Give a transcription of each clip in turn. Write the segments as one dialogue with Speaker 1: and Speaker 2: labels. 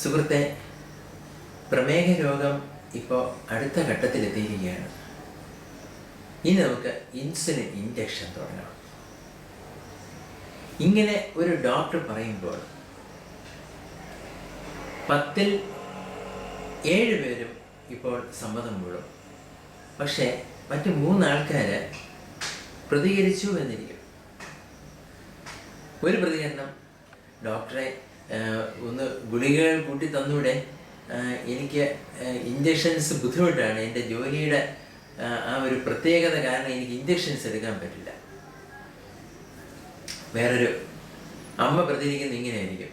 Speaker 1: സുഹൃത്തെ, പ്രമേഹ രോഗം ഇപ്പോൾ അടുത്ത ഘട്ടത്തിലെത്തിയിരിക്കുകയാണ്. ഇനി നമുക്ക് ഇൻസുലിൻ ഇഞ്ചക്ഷൻ തുടങ്ങണം. ഇങ്ങനെ ഒരു ഡോക്ടർ പറയുമ്പോൾ 10-ൽ 7 പേരും ഇപ്പോൾ സമ്മതം മൂടും. പക്ഷേ മറ്റ് 3 ആൾക്കാർ പ്രതികരിച്ചു എന്നിരിക്കും. ഒരു പ്രതികരണം, ഡോക്ടറെ ഒന്ന് ഗുളികകൾ കൂട്ടി തന്നൂടെ, എനിക്ക് ഇഞ്ചക്ഷൻസ് ബുദ്ധിമുട്ടാണ്, എൻ്റെ ജോലിയുടെ ആ ഒരു പ്രത്യേകത കാരണം എനിക്ക് ഇഞ്ചക്ഷൻസ് എടുക്കാൻ പറ്റില്ല. വേറൊരു അമ്മ പ്രതികരിക്കുന്ന ഇങ്ങനെയായിരിക്കും,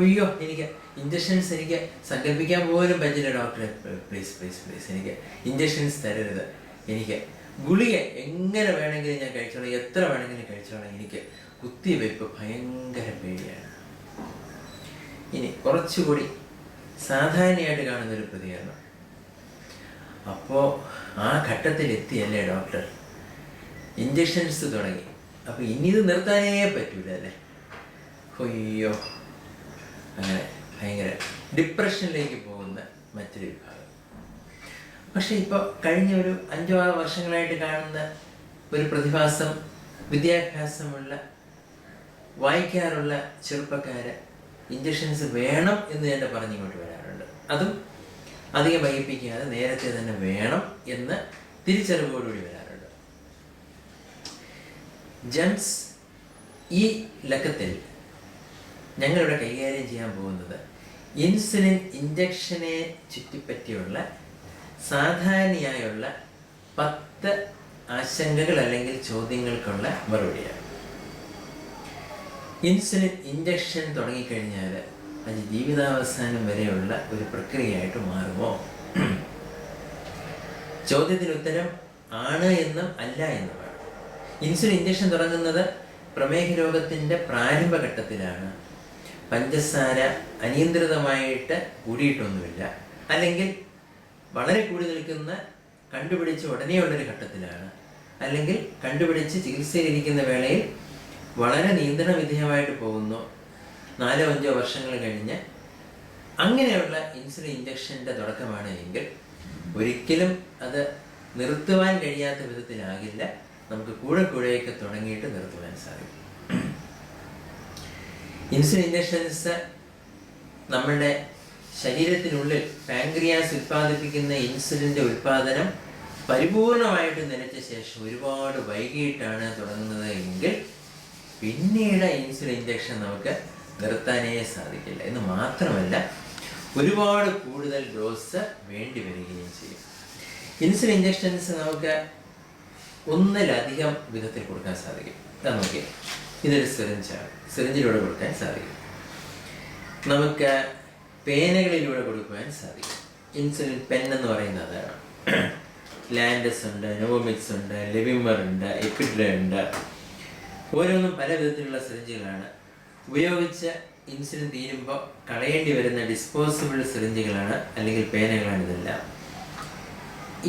Speaker 1: അയ്യോ എനിക്ക് ഇഞ്ചക്ഷൻസ് എനിക്ക് സങ്കല്പിക്കാൻ പോലും പറ്റില്ല ഡോക്ടറെ, പ്ലീസ് പ്ലീസ് പ്ലീസ് എനിക്ക് ഇഞ്ചക്ഷൻസ് തരരുത്, എനിക്ക് ഗുളിക എങ്ങനെ വേണമെങ്കിലും ഞാൻ കഴിച്ചോളാം, എത്ര വേണമെങ്കിലും കഴിച്ചോളാം, എനിക്ക് കുത്തിവെപ്പ് ഭയങ്കര പേടിയാണ്. ഇനി കുറച്ചുകൂടി സാധാരണയായിട്ട് കാണുന്നൊരു പ്രതികരണം, അപ്പോൾ ആ ഘട്ടത്തിലെത്തിയല്ലേ ഡോക്ടർ, ഇഞ്ചക്ഷൻസ് തുടങ്ങി, അപ്പോൾ ഇനി ഇത് നിർത്താനേ പറ്റൂല അല്ലേ, അയ്യോ, അങ്ങനെ ഭയങ്കര ഡിപ്രഷനിലേക്ക് പോകുന്ന മറ്റൊരു വിഭാഗം. പക്ഷെ ഇപ്പോൾ കഴിഞ്ഞ ഒരു 5-6 വർഷങ്ങളായിട്ട് കാണുന്ന ഒരു പ്രതിഭാസം, വിദ്യാഭ്യാസമുള്ള വായിക്കാറുള്ള ചെറുപ്പക്കാര് ഇഞ്ചക്ഷൻസ് വേണം എന്ന് തന്നെ പറഞ്ഞിങ്ങോട്ട് വരാറുണ്ട്. അതും അധികം വൈകിപ്പിക്കാതെ നേരത്തെ തന്നെ വേണം എന്ന് തിരിച്ചറിവോടുകൂടി വരാറുണ്ട്. ജെംസ് ഈ ലക്കത്തിൽ ഞങ്ങളിവിടെ കൈകാര്യം ചെയ്യാൻ പോകുന്നത് ഇൻസുലിൻ ഇഞ്ചക്ഷനെ ചുറ്റിപ്പറ്റിയുള്ള സാധാരണയായുള്ള 10 ആശങ്കകൾ അല്ലെങ്കിൽ ചോദ്യങ്ങൾക്കുള്ള മറുപടിയാണ്. ഇൻസുലിൻ ഇഞ്ചക്ഷൻ തുടങ്ങിക്കഴിഞ്ഞാൽ അത് ജീവിതാവസാനം വരെയുള്ള ഒരു പ്രക്രിയയായിട്ട് മാറുമോ? ചോദ്യത്തിന് ഉത്തരം ആണ് എന്നും അല്ല എന്നുമാണ്. ഇൻസുലിൻ ഇഞ്ചക്ഷൻ തുടങ്ങുന്നത് പ്രമേഹ രോഗത്തിൻ്റെ പ്രാരംഭഘട്ടത്തിലാണ്. പഞ്ചസാര അനിയന്ത്രിതമായിട്ട് കൂടിയിട്ടൊന്നുമില്ല, അല്ലെങ്കിൽ വളരെ കൂടി നിൽക്കുന്ന കണ്ടുപിടിച്ച് ഉടനെയുള്ളൊരു ഘട്ടത്തിലാണ്, അല്ലെങ്കിൽ കണ്ടുപിടിച്ച് ചികിത്സയിലിരിക്കുന്ന വേളയിൽ വളരെ നിയന്ത്രണ വിധേയമായിട്ട് പോകുന്നു. 4-5 വർഷങ്ങൾ കഴിഞ്ഞ് അങ്ങനെയുള്ള ഇൻസുലിൻ ഇഞ്ചക്ഷൻ്റെ തുടക്കമാണ് എങ്കിൽ ഒരിക്കലും അത് നിർത്തുവാൻ കഴിയാത്ത വിധത്തിലാകില്ല. നമുക്ക് കൂടെയൊക്കെ തുടങ്ങിയിട്ട് നിർത്തുവാൻ സാധിക്കും. ഇൻസുലിൻ ഇഞ്ചക്ഷൻസ് നമ്മുടെ ശരീരത്തിനുള്ളിൽ പാൻക്രിയാസ് ഉൽപ്പാദിപ്പിക്കുന്ന ഇൻസുലിൻ്റെ ഉൽപ്പാദനം പരിപൂർണമായിട്ട് നിലച്ച ശേഷം ഒരുപാട് വൈകിട്ടാണ് തുടങ്ങുന്നത് എങ്കിൽ പിന്നീട് ഇൻസുലിൻ ഇഞ്ചക്ഷൻ നമുക്ക് നിർത്താനേ സാധിക്കില്ല. എന്ന് മാത്രമല്ല, ഒരുപാട് കൂടുതൽ ഡോസ് വേണ്ടി വരികയും ചെയ്യും. ഇൻസുലിൻ ഇഞ്ചക്ഷൻസ് നമുക്ക് 1-ലധികം വിധത്തിൽ കൊടുക്കാൻ സാധിക്കും. അത് നോക്കിയാൽ ഇതൊരു സിറിഞ്ചാണ്, സിറിഞ്ചിലൂടെ കൊടുക്കാൻ സാധിക്കും. നമുക്ക് പേനകളിലൂടെ കൊടുക്കുവാൻ സാധിക്കും. ഇൻസുലിൻ പെൻ എന്ന് പറയുന്നത് അതാണ്. ലാൻഡസ് ഉണ്ട്, നോവോമിക്സ് ഉണ്ട്, ലെവിമർ ഉണ്ട്, എപ്പിഡ്ര ഉണ്ട്. ഓരോന്നും പല വിധത്തിലുള്ള സിറിഞ്ചുകളാണ്. ഉപയോഗിച്ച ഇൻസുലിൻ തീരുമ്പോൾ കളയേണ്ടി വരുന്ന ഡിസ്പോസിബിൾ സിറിഞ്ചുകളാണ്, അല്ലെങ്കിൽ പേനകളാണ് ഇതെല്ലാം.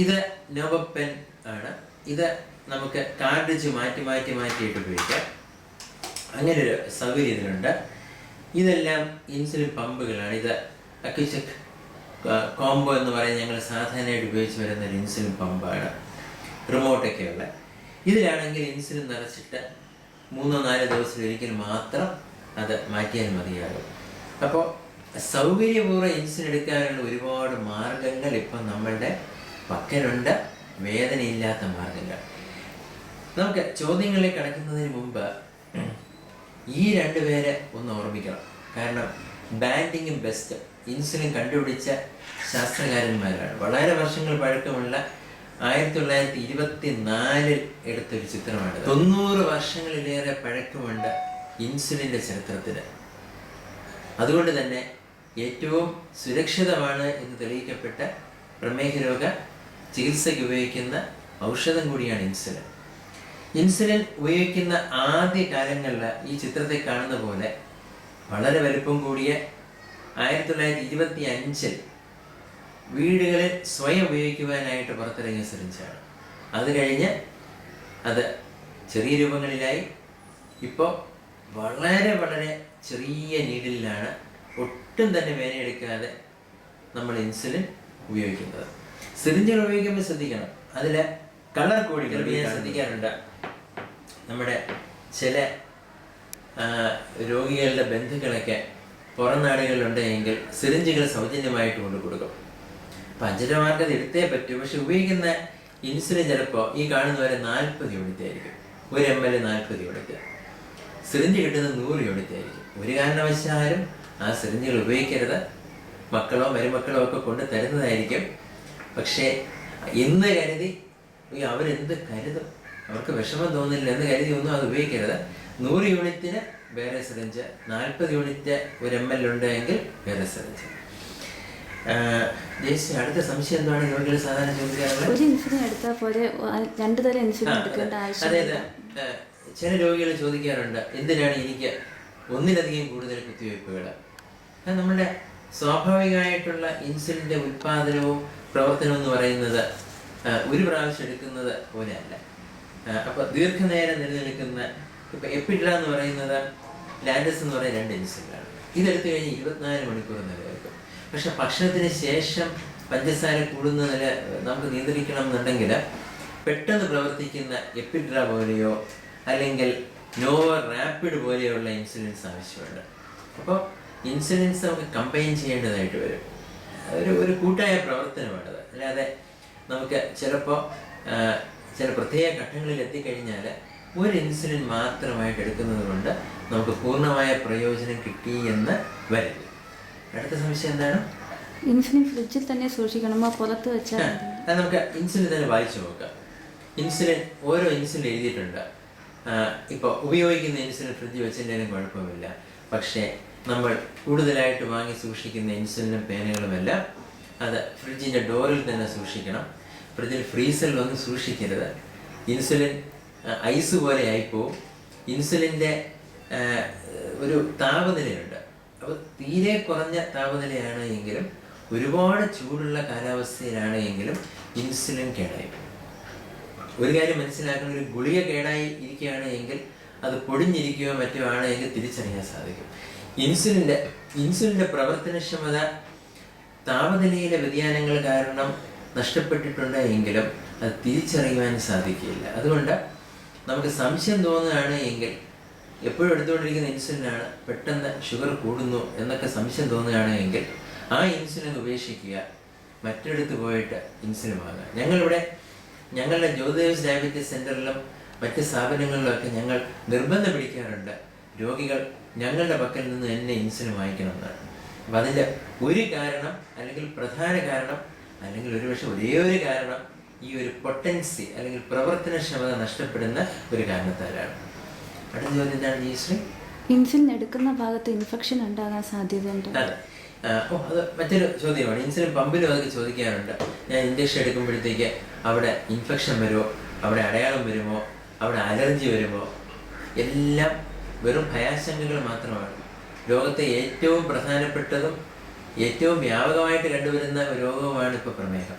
Speaker 1: ഇത് നോവോ പെൻ ആണ്. ഇത് നമുക്ക് കാർട്രിഡ്ജ് മാറ്റിയിട്ട് ഉപയോഗിക്കാം. അങ്ങനെ ഒരു സൗകര്യം ഇതിലുണ്ട്. ഇതെല്ലാം ഇൻസുലിൻ പമ്പുകളാണ്. ഇത് അക്യുചെക് കോംബോ എന്ന് പറയുന്നത് ഞങ്ങൾ സാധാരണയായിട്ട് ഉപയോഗിച്ച് വരുന്ന ഒരു ഇൻസുലിൻ പമ്പാണ്, റിമോട്ടൊക്കെയുള്ള. ഇതിലാണെങ്കിൽ ഇൻസുലിൻ നിറച്ചിട്ട് 3-4 ദിവസത്തിലൊരിക്കൽ മാത്രം അത് മാറ്റിയാൽ മതിയാകും. അപ്പോൾ സൗകര്യപൂർവ്വം ഇൻസുലിൻ എടുക്കാനുള്ള ഒരുപാട് മാർഗങ്ങൾ ഇപ്പം നമ്മളുടെ പക്കലുണ്ട്, വേദനയില്ലാത്ത മാർഗങ്ങൾ. നമുക്ക് ചോദ്യങ്ങളിലേക്ക് കടക്കുന്നതിന് മുമ്പ് ഈ 2 പേരെ ഒന്ന് ഓർമ്മിക്കണം. കാരണം ബാൻഡിങ്ങും ബെസ്റ്റ് ഇൻസുലിൻ കണ്ടുപിടിച്ച ശാസ്ത്രകാരന്മാരാണ്. വളരെ വർഷങ്ങൾ പഴക്കമുള്ള 1924 എടുത്തൊരു ചിത്രമാണ്. 90 വർഷങ്ങളിലേറെ പഴക്കമുണ്ട് ഇൻസുലിൻ്റെ ചരിത്രത്തിന്. അതുകൊണ്ട് തന്നെ ഏറ്റവും സുരക്ഷിതമാണ് എന്ന് തെളിയിക്കപ്പെട്ട പ്രമേഹ രോഗ ചികിത്സയ്ക്ക് ഉപയോഗിക്കുന്ന ഔഷധം കൂടിയാണ് ഇൻസുലിൻ. ഇൻസുലിൻ ഉപയോഗിക്കുന്ന ആദ്യ കാലങ്ങളിൽ ഈ ചിത്രത്തെ കാണുന്ന പോലെ വളരെ വലുപ്പം കൂടിയ 1925 വീടുകളിൽ സ്വയം ഉപയോഗിക്കുവാനായിട്ട് പുറത്തിറങ്ങിയ സിറിഞ്ചാണ്. അത് കഴിഞ്ഞ് അത് ചെറിയ രൂപങ്ങളിലായി. ഇപ്പോൾ വളരെ ചെറിയ നീഡിലാണ് ഒട്ടും തന്നെ വേദനയെടുക്കാതെ നമ്മൾ ഇൻസുലിൻ ഉപയോഗിക്കുന്നത്. സിറിഞ്ചുകൾ ഉപയോഗിക്കുമ്പോൾ ശ്രദ്ധിക്കണം, അതിൽ കളർ കോഡികൾ ഞാൻ ശ്രദ്ധിക്കാറുണ്ട്. നമ്മുടെ ചില രോഗികളുടെ ബന്ധുക്കളൊക്കെ പുറം നാടുകളിലുണ്ടെങ്കിൽ സിറിഞ്ചുകൾ സൗജന്യമായിട്ട് കൊണ്ട് കൊടുക്കും. അപ്പം 5 രൂപമാർക്ക് അത് എടുത്തേ പറ്റൂ. പക്ഷെ ഉപയോഗിക്കുന്ന ഇൻസുലിൻ ചിലപ്പോൾ ഈ കാണുന്ന വരെ 40 യൂണിറ്റ് ആയിരിക്കും. 1 ml 40 യൂണിറ്റ്. സിറിഞ്ച് കിട്ടുന്നത് 100 യൂണിറ്റ് ആയിരിക്കും. ഒരു കാരണവശാലും ആ സിറിഞ്ചുകൾ ഉപയോഗിക്കരുത്. മക്കളോ മരുമക്കളോ ഒക്കെ കൊണ്ട് തരുന്നതായിരിക്കും. പക്ഷേ എന്ന് കരുതി അവരെന്ത് കരുതും, അവർക്ക് വിഷമം തോന്നില്ല എന്ന് കരുതി ഒന്നും അത് ഉപയോഗിക്കരുത്. 100 യൂണിറ്റിന് വേറെ സിറിഞ്ച്, 40 യൂണിറ്റ് 1 ml ഉണ്ടെങ്കിൽ വേറെ സിറിഞ്ച്. അടുത്ത സംശയം എന്താണ് രോഗികൾ സാധാരണ ചോദിക്കാറുള്ളത്?
Speaker 2: ഒരു ഇൻസുലിൻ എടുത്താൽ പോലെ 2 തരം ഇൻസുലിൻ എടുക്കേണ്ട ആവശ്യമില്ല.
Speaker 1: ചില രോഗികൾ ചോദിക്കാറുണ്ട്, എന്തിനാണ് എനിക്ക് ഒന്നിലധികം കൂടുതൽ കുത്തിവയ്പ്പുകൾ? നമ്മുടെ സ്വാഭാവികമായിട്ടുള്ള ഇൻസുലിൻ്റെ ഉൽപ്പാദനവും പ്രവർത്തനവും എന്ന് പറയുന്നത് ഒരു പ്രാവശ്യം എടുക്കുന്നത് പോലെയല്ല. അപ്പോൾ ദീർഘനേരം നിലനിൽക്കുന്ന, ഇപ്പോൾ എപ്പിഡ്ര എന്ന് പറയുന്നത്, ലാൻഡസ് എന്ന് പറയുന്ന 2 ഇൻസുലിനാണ്. ഇതെടുത്തു കഴിഞ്ഞ് 24 മണിക്കൂർ നിലനിൽക്കും. പക്ഷെ ഭക്ഷണത്തിന് ശേഷം പഞ്ചസാര കൂടുന്ന നില നമുക്ക് നിയന്ത്രിക്കണം എന്നുണ്ടെങ്കിൽ പെട്ടെന്ന് പ്രവർത്തിക്കുന്ന എപ്പിഡ്ര പോലെയോ അല്ലെങ്കിൽ നോവർ റാപ്പിഡ് പോലെയുള്ള ഇൻസുലിൻസ് ആവശ്യമുണ്ട്. അപ്പോൾ ഇൻസുലിൻസ് നമുക്ക് കമ്പൈൻ ചെയ്യേണ്ടതായിട്ട് വരും. ഒരു കൂട്ടായ പ്രവർത്തനമാണത്. അല്ലാതെ നമുക്ക് ചിലപ്പോൾ ചില പ്രത്യേക ഘട്ടങ്ങളിൽ എത്തിക്കഴിഞ്ഞാൽ ഒരു ഇൻസുലിൻ മാത്രമായിട്ട് എടുക്കുന്നത് കൊണ്ട് നമുക്ക് പൂർണ്ണമായ പ്രയോജനം കിട്ടി എന്ന് വരില്ല. അടുത്ത സംശയം എന്താണ്?
Speaker 2: ഇൻസുലിൻ ഫ്രിഡ്ജിൽ തന്നെ സൂക്ഷിക്കണമോ പുറത്ത് വെച്ചാൽ?
Speaker 1: അത് നമുക്ക് ഇൻസുലിൻ തന്നെ വായിച്ചു നോക്കാം. ഇൻസുലിൻ, ഓരോ ഇൻസുലിൻ എഴുതിയിട്ടുണ്ട്. ഇപ്പോൾ ഉപയോഗിക്കുന്ന ഇൻസുലിൻ ഫ്രിഡ്ജ് വെച്ചിട്ടുണ്ടെങ്കിലും കുഴപ്പമില്ല. പക്ഷേ നമ്മൾ കൂടുതലായിട്ട് വാങ്ങി സൂക്ഷിക്കുന്ന ഇൻസുലിനും പേനകളുമെല്ലാം അത് ഫ്രിഡ്ജിൻ്റെ ഡോറിൽ തന്നെ സൂക്ഷിക്കണം. ഫ്രിഡ്ജിൽ ഫ്രീസറിലൊന്നും സൂക്ഷിക്കരുത്. ഇൻസുലിൻ ഐസ് പോലെ ആയിപ്പോവും. ഇൻസുലിൻ്റെ ഒരു താപനിലയുണ്ട്. അപ്പോൾ തീരെ കുറഞ്ഞ താപനിലയാണ് എങ്കിലും ഒരുപാട് ചൂടുള്ള കാലാവസ്ഥയിലാണ് എങ്കിലും ഇൻസുലിൻ കേടായി. ഒരു കാര്യം മനസ്സിലാക്കുന്ന, ഒരു ഗുളിക കേടായി ഇരിക്കുകയാണ് എങ്കിൽ അത് പൊടിഞ്ഞിരിക്കുകയോ മറ്റോ ആണ് എങ്കിൽ തിരിച്ചറിയാൻ സാധിക്കും. ഇൻസുലിൻ്റെ പ്രവർത്തനക്ഷമത താപനിലയിലെ വ്യതിയാനങ്ങൾ കാരണം നഷ്ടപ്പെട്ടിട്ടുണ്ട് എങ്കിലും അത് തിരിച്ചറിയുവാൻ സാധിക്കില്ല. അതുകൊണ്ട് നമുക്ക് സംശയം തോന്നുകയാണ് എങ്കിൽ, എപ്പോഴും എടുത്തുകൊണ്ടിരിക്കുന്ന ഇൻസുലിനാണ്, പെട്ടെന്ന് ഷുഗർ കൂടുന്നു എന്നൊക്കെ സംശയം തോന്നുകയാണ് എങ്കിൽ ആ ഇൻസുലിൻ ഉപേക്ഷിക്കുക, മറ്റൊരിടത്ത് പോയിട്ട് ഇൻസുലിൻ വാങ്ങുക. ഞങ്ങളുടെ ജ്യോതിദേവ്സ് ഡയബറ്റീസ് സെൻ്ററിലും മറ്റ് സ്ഥാപനങ്ങളിലൊക്കെ ഞങ്ങൾ നിർബന്ധം പിടിക്കാറുണ്ട്, രോഗികൾ ഞങ്ങളുടെ പക്കൽ നിന്ന് തന്നെ ഇൻസുലിൻ വാങ്ങിക്കണമെന്നാണ്. അപ്പം അതിൻ്റെ ഒരു കാരണം, അല്ലെങ്കിൽ പ്രധാന കാരണം, അല്ലെങ്കിൽ ഒരുപക്ഷെ ഒരേ ഒരു കാരണം ഈ ഒരു പൊട്ടൻസി അല്ലെങ്കിൽ പ്രവർത്തനക്ഷമത നഷ്ടപ്പെടുന്ന ഒരു കാരണത്താലാണ്. അടുത്ത ചോദ്യം എന്താണ് ജയശ്രീ?
Speaker 2: ഇൻസുലിൻ എടുക്കുന്ന ഭാഗത്ത് ഇൻഫെക്ഷൻ ഉണ്ടാകാൻ സാധ്യതയുണ്ട്.
Speaker 1: അതെ, അത് മറ്റൊരു ചോദ്യമാണ്. ഇൻസുലിൻ പമ്പിലും അതൊക്കെ ചോദിക്കാറുണ്ട്. ഞാൻ ഇഞ്ചക്ഷൻ എടുക്കുമ്പോഴത്തേക്ക് അവിടെ ഇൻഫെക്ഷൻ വരുമോ, അവിടെ അടയാളം വരുമോ, അവിടെ അലർജി വരുമോ? എല്ലാം വെറും ഭയാശങ്കകൾ മാത്രമാണ്. ലോകത്തെ ഏറ്റവും പ്രധാനപ്പെട്ടതും ഏറ്റവും വ്യാപകമായിട്ട് കണ്ടുവരുന്ന ഒരു രോഗവുമാണ് ഇപ്പോൾ പ്രമേഹം.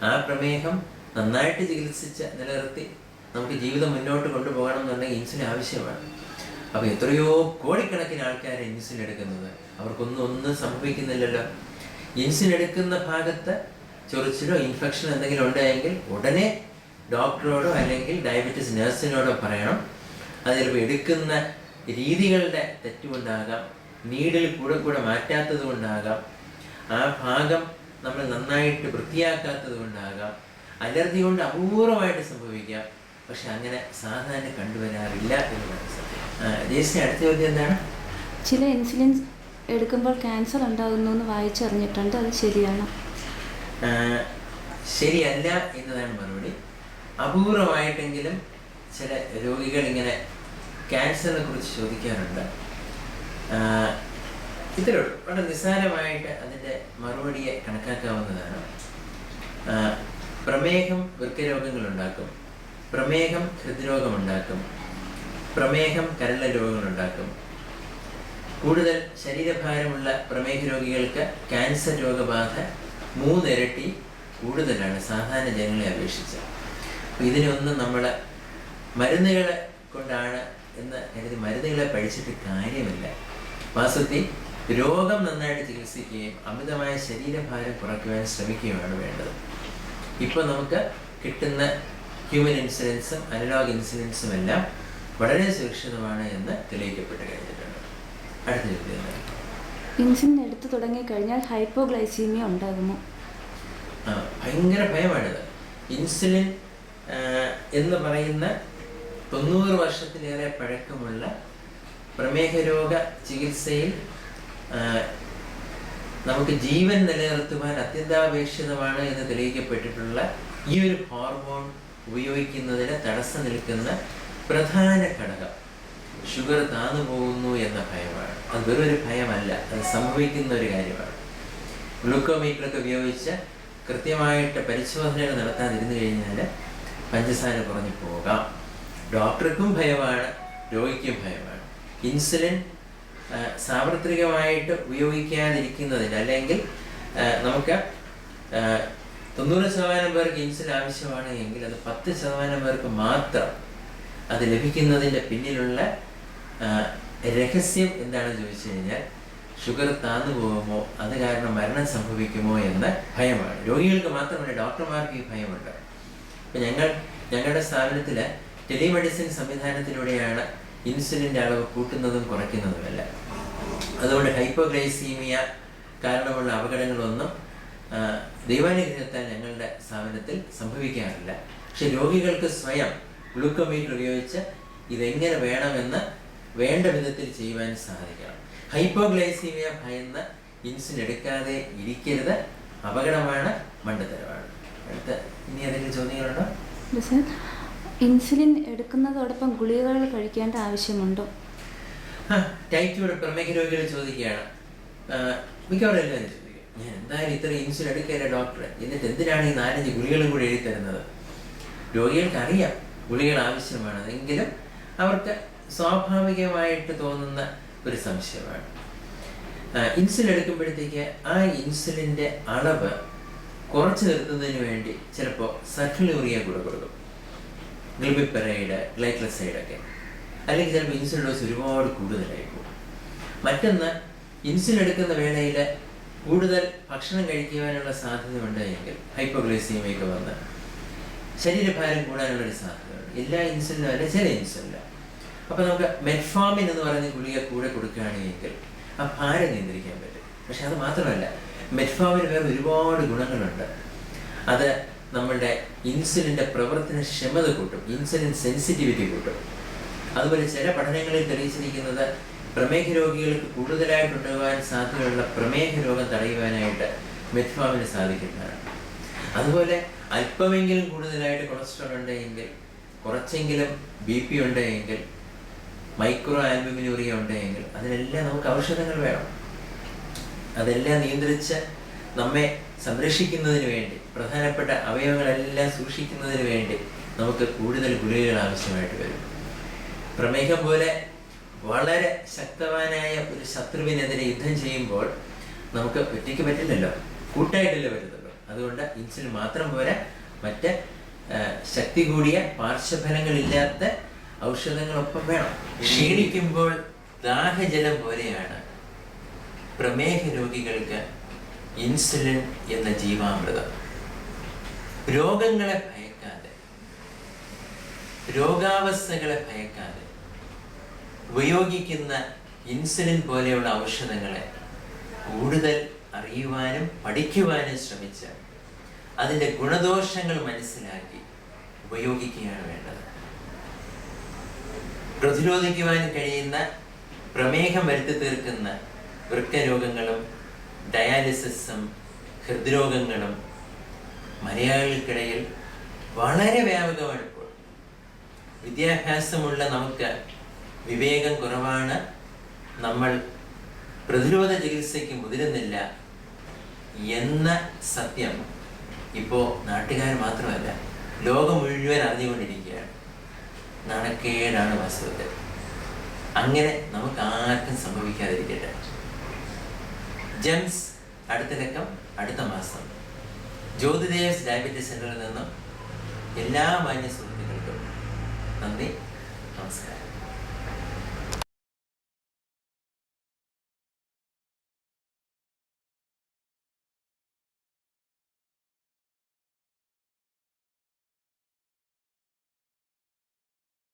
Speaker 1: ആ പ്രമേഹം നന്നായിട്ട് ചികിത്സിച്ച് നിലനിർത്തി നമുക്ക് ജീവിതം മുന്നോട്ട് കൊണ്ടുപോകണം എന്നുണ്ടെങ്കിൽ ഇൻസുലിൻ ആവശ്യമാണ്. അപ്പോൾ എത്രയോ കോടിക്കണക്കിന് ആൾക്കാർ ഇൻസുലിൻ എടുക്കുന്നത്, അവർക്കൊന്നും സംഭവിക്കുന്നില്ലല്ലോ. ഇൻസുലിൻ എടുക്കുന്ന ഭാഗത്ത് ചൊറിച്ചിലോ ഇൻഫെക്ഷനോ എന്തെങ്കിലും ഉണ്ടെങ്കിൽ ഉടനെ ഡോക്ടറോടോ അല്ലെങ്കിൽ ഡയബറ്റീസ് നഴ്സിനോടോ പറയണം. അത് ചിലപ്പോൾ എടുക്കുന്ന രീതികളുടെ തെറ്റുകൊണ്ടാകാം, നീഡിൽ കൂടെ മാറ്റാത്തത് കൊണ്ടാകാം, ആ ഭാഗം നമ്മൾ നന്നായിട്ട് വൃത്തിയാക്കാത്തത് കൊണ്ടാകാം, അലർജി കൊണ്ട് അപൂർവമായിട്ട് സംഭവിക്കാം. പക്ഷെ അങ്ങനെ സാധാരണ കണ്ടുവരാറില്ല എന്നതാണ് സത്യം. ജയശ്രീ, അടുത്ത ചോദ്യം എന്താണ്?
Speaker 2: ചില ഇൻസുലിൻ എടുക്കുമ്പോൾ ക്യാൻസർ ഉണ്ടാകുന്നു എന്ന് വായിച്ചറിഞ്ഞിട്ടുണ്ട്, അത് ശരിയാണോ?
Speaker 1: ശരിയല്ല എന്നതാണ് മറുപടി. അപൂർവമായിട്ടെങ്കിലും ചില രോഗികൾ ഇങ്ങനെ ക്യാൻസറിനെ കുറിച്ച് ചോദിക്കാറുണ്ട്. ഇതിലോട്ട് വളരെ നിസ്സാരമായിട്ട് അതിൻ്റെ മറുപടിയെ കണക്കാക്കാവുന്നതാണ്. പ്രമേഹം വൃക്കരോഗങ്ങളുണ്ടാക്കും, പ്രമേഹം ഹൃദ്രോഗമുണ്ടാക്കും, പ്രമേഹം കരൾ രോഗങ്ങളുണ്ടാക്കും. കൂടുതൽ ശരീരഭാരമുള്ള പ്രമേഹ രോഗികൾക്ക് ക്യാൻസർ രോഗബാധ 3 ഇരട്ടി കൂടുതലാണ് സാധാരണ ജനങ്ങളെ അപേക്ഷിച്ച്. അപ്പോൾ ഇതിനൊന്നും നമ്മൾ മരുന്നുകൾ കൊണ്ടാണ് എന്ന് കരുതി മരുന്നുകളെ പഠിച്ചിട്ട് കാര്യമില്ല. വാസ്തവത്തിൽ രോഗം നന്നായിട്ട് ചികിത്സിക്കുകയും അമിതമായ ശരീരഭാരം കുറയ്ക്കുവാൻ ശ്രമിക്കുകയുമാണ് വേണ്ടത്. ഇപ്പോൾ നമുക്ക് കിട്ടുന്ന ഹ്യൂമൻ ഇൻസുലിൻസും അനലോഗ് ഇൻസുലിൻസും എല്ലാം വളരെ സുരക്ഷിതമാണ് എന്ന് തെളിയിക്കപ്പെട്ട് കഴിഞ്ഞിട്ടുണ്ട്. അടുത്ത ചോദ്യം,
Speaker 2: ഇൻസുലിൻ എടുത്തു തുടങ്ങിക്കഴിഞ്ഞാൽ ഹൈപ്പോഗ്ലൈസീമിയ ഉണ്ടാകുമോ?
Speaker 1: ഭയങ്കര ഭയമാണിത്. ഇൻസുലിൻ എന്ന് പറയുന്ന 90 വർഷത്തിലേറെ പഴക്കമുള്ള പ്രമേഹ രോഗ ചികിത്സയിൽ നമുക്ക് ജീവൻ നിലനിർത്തുവാൻ അത്യന്താപേക്ഷിതമാണ് എന്ന് തെളിയിക്കപ്പെട്ടിട്ടുള്ള ഈ ഒരു ഹോർമോൺ ഉപയോഗിക്കുന്നതിന് തടസ്സം നിൽക്കുന്ന പ്രധാന ഘടകം ഷുഗർ താന്നു പോകുന്നു എന്ന ഭയമാണ്. അത് വെറൊരു ഭയമല്ല, അത് സംഭവിക്കുന്ന ഒരു കാര്യമാണ്. ഗ്ലൂക്കോമീറ്ററൊക്കെ ഉപയോഗിച്ച് കൃത്യമായിട്ട് പരിശോധനകൾ നടത്താതിരുന്നു കഴിഞ്ഞാൽ പഞ്ചസാര കുറഞ്ഞു പോകാം. ഡോക്ടർക്കും ഭയമാണ്, രോഗിക്കും ഭയമാണ്. ഇൻസുലിൻ സാർവത്രികമായിട്ട് ഉപയോഗിക്കാതിരിക്കുന്നതിന്, അല്ലെങ്കിൽ നമുക്ക് 90% പേർക്ക് ഇൻസുലിൻ ആവശ്യമാണ് എങ്കിൽ അത് 10% പേർക്ക് മാത്രം അത് ലഭിക്കുന്നതിൻ്റെ പിന്നിലുള്ള രഹസ്യം എന്താണെന്ന് ചോദിച്ചു കഴിഞ്ഞാൽ ഷുഗർ താന്നു പോകുമോ, അത് കാരണം മരണം സംഭവിക്കുമോ എന്ന ഭയമാണ്. രോഗികൾക്ക് മാത്രമല്ല, ഡോക്ടർമാർക്ക് ഈ ഭയമുണ്ട്. ഇപ്പം ഞങ്ങളുടെ സ്ഥാപനത്തിൽ ടെലിമെഡിസിൻ സംവിധാനത്തിലൂടെയാണ് ഇൻസുലിൻ്റെ അളവ് കൂട്ടുന്നതും കുറയ്ക്കുന്നതുമല്ല. അതുകൊണ്ട് ഹൈപ്പോഗ്ലൈസീമിയ കാരണമുള്ള അപകടങ്ങളൊന്നും ദൈവാനുഗ്രഹത്താൽ ഞങ്ങളുടെ സ്ഥാപനത്തിൽ സംഭവിക്കാറില്ല. പക്ഷെ രോഗികൾക്ക് സ്വയം ഗ്ലൂക്കോമീറ്റർ ഉപയോഗിച്ച് ഇതെങ്ങനെ വേണമെന്ന് വേണ്ട വിധത്തിൽ ചെയ്യുവാൻ സാധിക്കണം. ഹൈപ്പോഗ്ലൈസീമിയ ഭയന്ന് ഇൻസുലിൻ എടുക്കാതെ ഇരിക്കരുത്, അപകടമാണ്, മണ്ടത്തരമാണ്. അടുത്ത ഇനി ഏതെങ്കിലും ചോദ്യങ്ങളുണ്ടോ?
Speaker 2: ഇൻസുലിൻ എടുക്കുന്നതോടൊപ്പം ഗുളികകൾ കഴിക്കേണ്ട ആവശ്യമുണ്ടോ?
Speaker 1: ടൈപ്പ് 2 പ്രമേഹ രോഗികൾ ചോദിക്കുകയാണ്. മിക്കവാറും എല്ലാവരും ചോദിക്കുക, ഞാൻ എന്തായാലും ഇത്ര ഇൻസുലിൻ എടുക്കില്ല ഡോക്ടറെ, എന്നിട്ട് എന്തിനാണ് ഈ 4-5 ഗുളികളും കൂടി എഴുതി തരുന്നത്? രോഗികൾക്ക് അറിയാം ഗുളികൾ ആവശ്യമാണ്, എങ്കിലും അവർക്ക് സ്വാഭാവികമായിട്ട് തോന്നുന്ന ഒരു സംശയമാണ്. ഇൻസുലിൻ എടുക്കുമ്പോഴത്തേക്ക് ആ ഇൻസുലിൻ്റെ അളവ് കുറച്ച് നിർത്തുന്നതിന് വേണ്ടി ചിലപ്പോൾ സൾഫ്യൂറിയ കൂടെ കൊടുക്കും, ഗ്ലിബിപ്പെറൈഡ്, ഗ്ലൈക്ലസൈഡൊക്കെ. അല്ലെങ്കിൽ ചിലപ്പോൾ ഇൻസുലിൻ ഡോസ് ഒരുപാട് കൂടുതലായി പോകും. മറ്റൊന്ന്, ഇൻസുലിൻ എടുക്കുന്ന വേളയിൽ കൂടുതൽ ഭക്ഷണം കഴിക്കുവാനുള്ള സാധ്യതയുണ്ട് എങ്കിൽ ഹൈപ്പോഗ്ലൈസീമിയൊക്കെ വന്ന് ശരീരഭാരം കൂടാനുള്ളൊരു സാധ്യതയുണ്ട്. എല്ലാ ഇൻസുലിനും അല്ല, ചില ഇൻസുലിനില്ല. അപ്പോൾ നമുക്ക് മെറ്റ്ഫോമിൻ എന്ന് പറയുന്ന ഗുളിക കൂടെ കൊടുക്കുകയാണെങ്കിൽ ആ ഭാരം നിയന്ത്രിക്കാൻ പറ്റും. പക്ഷെ അത് മാത്രമല്ല, മെറ്റ്ഫോമിന് വേറെ ഒരുപാട് ഗുണങ്ങളുണ്ട്. അത് നമ്മളുടെ ഇൻസുലിൻ്റെ പ്രവർത്തനക്ഷമത കൂട്ടും, ഇൻസുലിൻ സെൻസിറ്റിവിറ്റി കൂട്ടും. അതുപോലെ ചില പഠനങ്ങളിൽ തെളിയിച്ചിരിക്കുന്നത് പ്രമേഹ രോഗികൾക്ക് കൂടുതലായിട്ടുണ്ടാകാൻ സാധ്യതയുള്ള പ്രമേഹ രോഗം തടയുവാനായിട്ട് മെറ്റ്ഫോമിന് സാധിക്കുന്നതാണ്. അതുപോലെ അല്പമെങ്കിലും കൂടുതലായിട്ട് കൊളസ്ട്രോൾ ഉണ്ടെങ്കിൽ, കുറച്ചെങ്കിലും BP ഉണ്ടെങ്കിൽ, മൈക്രോ ആൽബുമിനൂറിയ ഉണ്ടെങ്കിൽ അതിനെല്ലാം നമുക്ക് ഔഷധങ്ങൾ വേണം. അതെല്ലാം നിയന്ത്രിച്ച് നമ്മെ സംരക്ഷിക്കുന്നതിന് വേണ്ടി, പ്രധാനപ്പെട്ട അവയവങ്ങളെല്ലാം സൂക്ഷിക്കുന്നതിന് വേണ്ടി നമുക്ക് കൂടുതൽ ഗുളികകൾ ആവശ്യമായിട്ട് വരും. പ്രമേഹം പോലെ വളരെ ശക്തവാനായ ഒരു ശത്രുവിനെതിരെ യുദ്ധം ചെയ്യുമ്പോൾ നമുക്ക് ഒറ്റയ്ക്ക് പറ്റില്ലല്ലോ, കൂട്ടായിട്ടല്ലേ പറ്റത്തുള്ളൂ. അതുകൊണ്ട് ഇൻസുലിൻ മാത്രം പോരാ, മറ്റ് ശക്തി കൂടിയ പാർശ്വഫലങ്ങളില്ലാത്ത ഔഷധങ്ങളൊപ്പം വേണം. ക്ഷീണിക്കുമ്പോൾ ദാഹജലം പോലെയാണ് പ്രമേഹ രോഗികൾക്ക് ഇൻസുലിൻ എന്ന ജീവാമൃതം. രോഗങ്ങളെ ഭയക്കാതെ, രോഗാവസ്ഥകളെ ഭയക്കാതെ ഉപയോഗിക്കുന്ന ഇൻസുലിൻ പോലെയുള്ള ഔഷധങ്ങളെ കൂടുതൽ അറിയുവാനും പഠിക്കുവാനും ശ്രമിച്ച് അതിൻ്റെ ഗുണദോഷങ്ങൾ മനസ്സിലാക്കി ഉപയോഗിക്കുകയാണ് വേണ്ടത്. പ്രതിരോധിക്കുവാൻ കഴിയുന്ന പ്രമേഹം വരുത്തി തീർക്കുന്ന വൃക്കരോഗങ്ങളും ഡയാലിസിസും ഹൃദ്രോഗങ്ങളും മലയാളികൾക്കിടയിൽ വളരെ വ്യാപകമാണ്. ഇപ്പോൾ വിദ്യാഭ്യാസമുള്ള നമുക്ക് വിവേകം കുറവാണ്, നമ്മൾ പ്രതിരോധ ചികിത്സയ്ക്ക് മുതിരുന്നില്ല എന്ന സത്യം ഇപ്പോൾ നാട്ടുകാർ മാത്രമല്ല ലോകം മുഴുവൻ അറിഞ്ഞുകൊണ്ടിരിക്കുകയാണ്. നാണക്കേടാണ് വാസ്തവത്തിൽ. അങ്ങനെ നമുക്ക് ആർക്കും സംഭവിക്കാതിരിക്കട്ടെ. ജെംസ് അടുത്ത ലക്കം അടുത്ത മാസം. ജ്യോതിദേവ്സ് ഡയബറ്റീസ് സെൻ്ററിൽ നിന്നും എല്ലാ മാന്യ സുഹൃത്തുക്കൾക്കും നന്ദി, നമസ്കാരം.